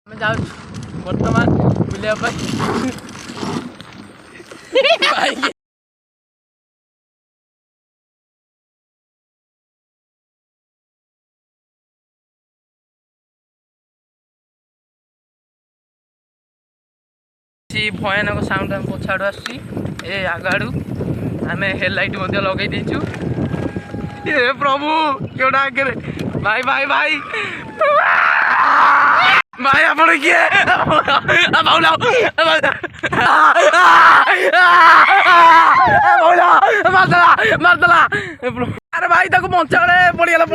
ଆମେ ଯାଉଛୁ ବର୍ତ୍ତମାନ ବୁଲିବା ପାଇଁ ଭୟାନକ ସାଉଣ୍ଡ ଆମ ପଛ ଆଡ଼ୁ ଆସୁଛି ଏ ଆଗ ଆଡ଼ୁ ଆମେ ହେଡ଼ଲାଇଟ୍ ମଧ୍ୟ ଲଗେଇ ଦେଇଛୁ। ଏ ପ୍ରଭୁ କେଉଁଟା ଆଗରେ ଭାଇ ଭାଇ ଭାଇ ଭାଇ ଆପଣ କିଏ ମାରଦେଲା ଆରେ ଭାଇ ତାକୁ ବଞ୍ଚାରେ ପଡ଼ିଗଲା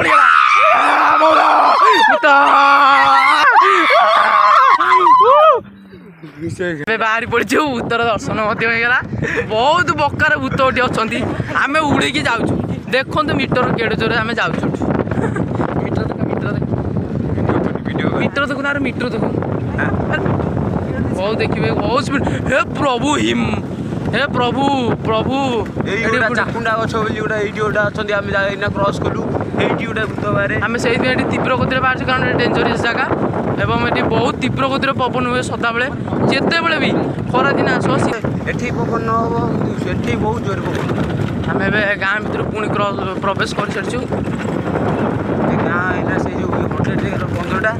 ଏବେ ବାହାରି ପଡ଼ିଛୁ ଭୂତର ଦର୍ଶନ ମଧ୍ୟ ହେଇଗଲା। ବହୁତ ବକାର ଭୂତ ଏଠି ଅଛନ୍ତି। ଆମେ ଉଡ଼ିକି ଯାଉଛୁ ଦେଖନ୍ତୁ ମିଟର କେଡ଼େ ଜୋରେ ଆମେ ଯାଉଛୁ। ମିଟର ଦେଖୁନ ଆରେ ମିଟର ଦେଖୁନ ବହୁତ ଦେଖିବେ ବହୁତ ସ୍ପିଡ। ହେ ପ୍ରଭୁ ହିମ୍ ହେ ପ୍ରଭୁ ପ୍ରଭୁ ଚାକୁଣ୍ଡା ଗଛ ବୋଲି ଗୋଟେ ଏଇଠି ଗୋଟେ ଅଛନ୍ତି। ଆମେ ଏଇନା କ୍ରସ୍ କଲୁ ଏଇଠି ଗୋଟେ ଭୂତ ବାହାରେ। ଆମେ ସେଇଥିପାଇଁ ଏଠି ତୀବ୍ର ଗତିରେ ବାହାରିଛୁ କାରଣ ଏଠି ଡେଞ୍ଜରିୟସ୍ ଜାଗା ଏବଂ ଏଠି ବହୁତ ତୀବ୍ର ଗତିରେ ପବନ ହୁଏ ସଦାବେଳେ। ଯେତେବେଳେ ବି ଖରାଦିନ ଆସ ଏଠି ପବନ ନ ହବ ସେଠି ବହୁତ ଜୋରେ ପବନ। ଆମେ ଏବେ ଗାଁ ଭିତରୁ ପୁଣି ପ୍ରବେଶ କରିସାରିଛୁ। ଗାଁ ଏଇନା ସେଇ ଯେଉଁ 15ଟା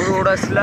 ରୋଡ଼ ଆସିଲା।